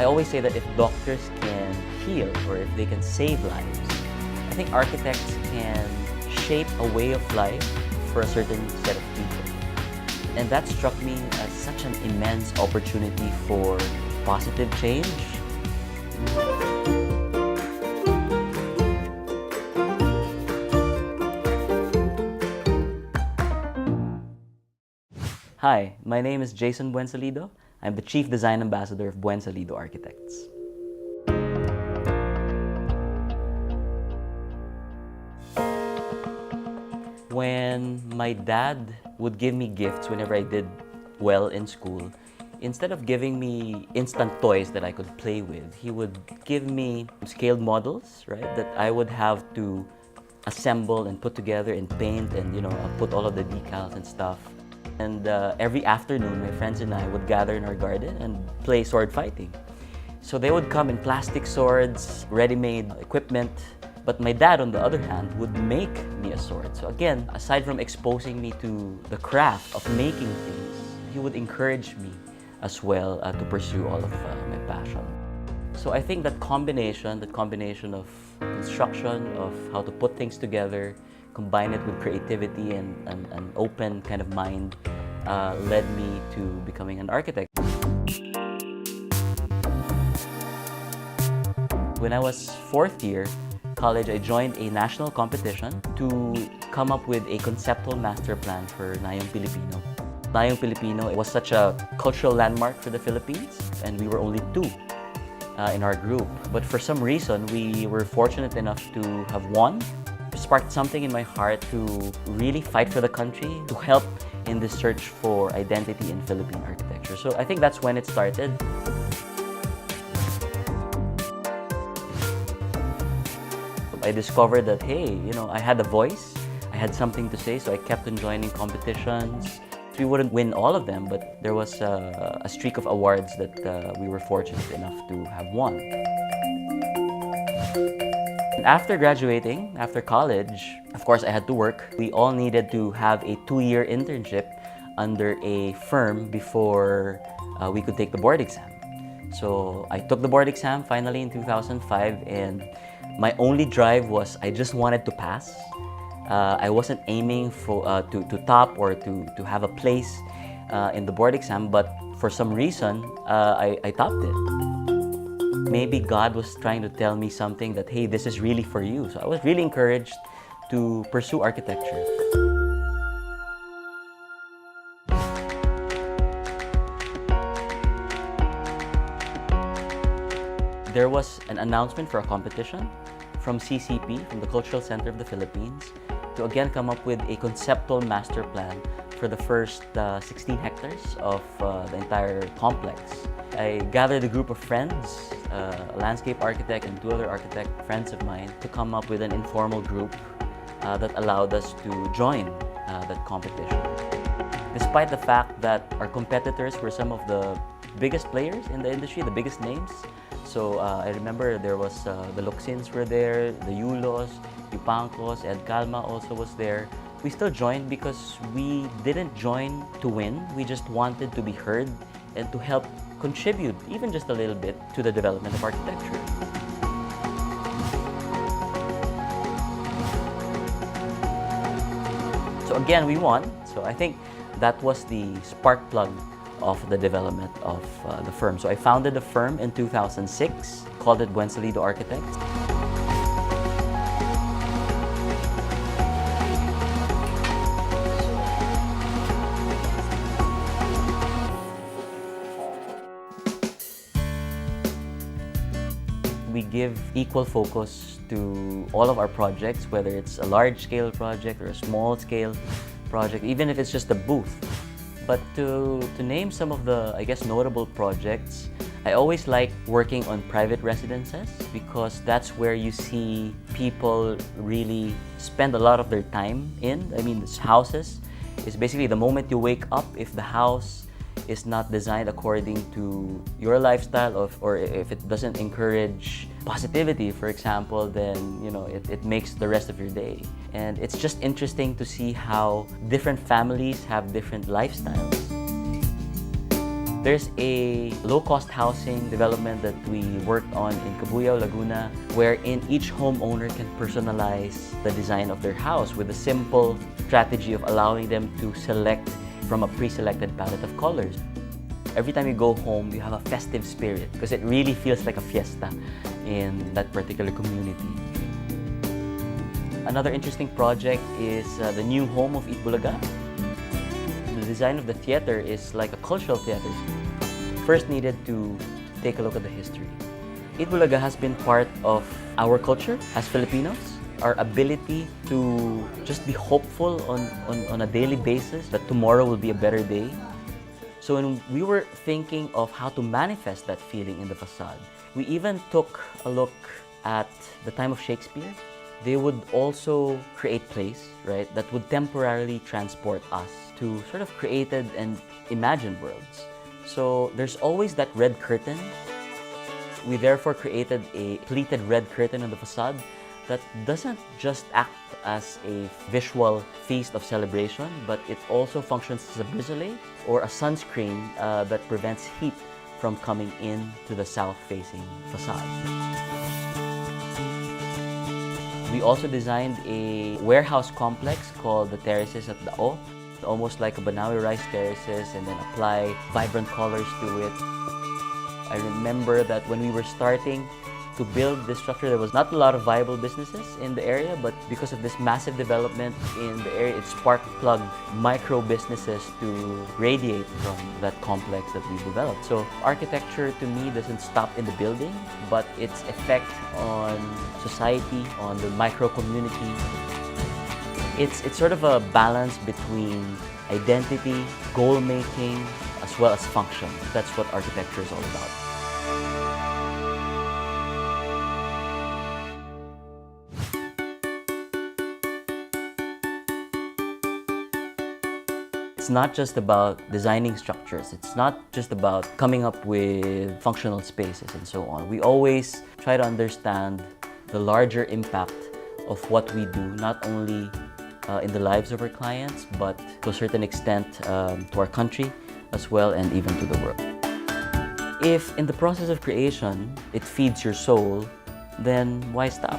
I always say that if doctors can heal or if they can save lives, I think architects can shape a way of life for a certain set of people. And that struck me as such an immense opportunity for positive change. Hi, my name is Jason Buensalido. I'm the Chief Design Ambassador of Buensalido Architects. When my dad would give me gifts whenever I did well in school, instead of giving me instant toys that I could play with, he would give me scaled models, right, that I would have to assemble and put together and paint and, put all of the decals and stuff. And every afternoon, my friends and I would gather in our garden and play sword fighting. So they would come in plastic swords, ready-made equipment. But my dad, on the other hand, would make me a sword. So again, aside from exposing me to the craft of making things, he would encourage me as well to pursue all of my passion. So I think that combination of construction, of how to put things together, combine it with creativity and an open kind of mind, led me to becoming an architect. When I was fourth year college, I joined a national competition to come up with a conceptual master plan for Nayong Pilipino. Nayong Pilipino was such a cultural landmark for the Philippines, and we were only two in our group. But for some reason, we were fortunate enough to have won. It sparked something in my heart to really fight for the country, to help in this search for identity in Philippine architecture. So I think that's when it started. I discovered that, hey, I had a voice, I had something to say, so I kept on joining competitions. We wouldn't win all of them, but there was a streak of awards that we were fortunate enough to have won. After graduating, after college, of course I had to work. We all needed to have a 2-year internship under a firm before we could take the board exam. So I took the board exam finally in 2005, and my only drive was I just wanted to pass. I wasn't aiming for to top or to have a place in the board exam, but for some reason I topped it. Maybe God was trying to tell me something that, hey, this is really for you. So I was really encouraged to pursue architecture. There was an announcement for a competition from CCP, from the Cultural Center of the Philippines, to again come up with a conceptual master plan for the first 16 hectares of the entire complex. I gathered a group of friends, a landscape architect and 2 other architect friends of mine, to come up with an informal group that allowed us to join that competition. Despite the fact that our competitors were some of the biggest players in the industry, the biggest names. So I remember there was the Luxins were there, the Yulos, Yupancos, Ed Calma also was there. We still joined because we didn't join to win. We just wanted to be heard and to help contribute, even just a little bit, to the development of architecture. So again, we won. So I think that was the spark plug of the development of the firm. So I founded the firm in 2006, called it Buensalido Architects. We give equal focus to all of our projects, whether it's a large-scale project or a small-scale project, even if it's just a booth. But to name some of the, notable projects, I always like working on private residences because that's where you see people really spend a lot of their time in. This houses is basically the moment you wake up, if the house is not designed according to your lifestyle or if it doesn't encourage positivity, for example, then it makes the rest of your day. And it's just interesting to see how different families have different lifestyles. There's a low-cost housing development that we worked on in Cabuyao, Laguna, wherein each homeowner can personalize the design of their house with a simple strategy of allowing them to select from a pre-selected palette of colors. Every time you go home, you have a festive spirit because it really feels like a fiesta in that particular community. Another interesting project is the new home of Eat Bulaga. The design of the theater is like a cultural theater. First needed to take a look at the history. Eat Bulaga has been part of our culture as Filipinos. Our ability to just be hopeful on a daily basis that tomorrow will be a better day. So when we were thinking of how to manifest that feeling in the facade, we even took a look at the time of Shakespeare. They would also create plays, right, that would temporarily transport us to sort of created and imagined worlds. So there's always that red curtain. We therefore created a pleated red curtain on the facade that doesn't just act as a visual feast of celebration, but it also functions as a brisole or a sunscreen that prevents heat from coming in to the south-facing facade. We also designed a warehouse complex called the Terraces at Dao, almost like a Banawi rice terraces, and then apply vibrant colors to it. I remember that when we were starting to build this structure, there was not a lot of viable businesses in the area, but because of this massive development in the area, it spark-plugged micro businesses to radiate from that complex that we developed. So architecture to me doesn't stop in the building, but its effect on society, on the micro community. It's sort of a balance between identity, goal-making, as well as function. That's what architecture is all about. It's not just about designing structures. It's not just about coming up with functional spaces and so on. We always try to understand the larger impact of what we do, not only in the lives of our clients, but to a certain extent to our country as well, and even to the world. If in the process of creation, it feeds your soul, then why stop?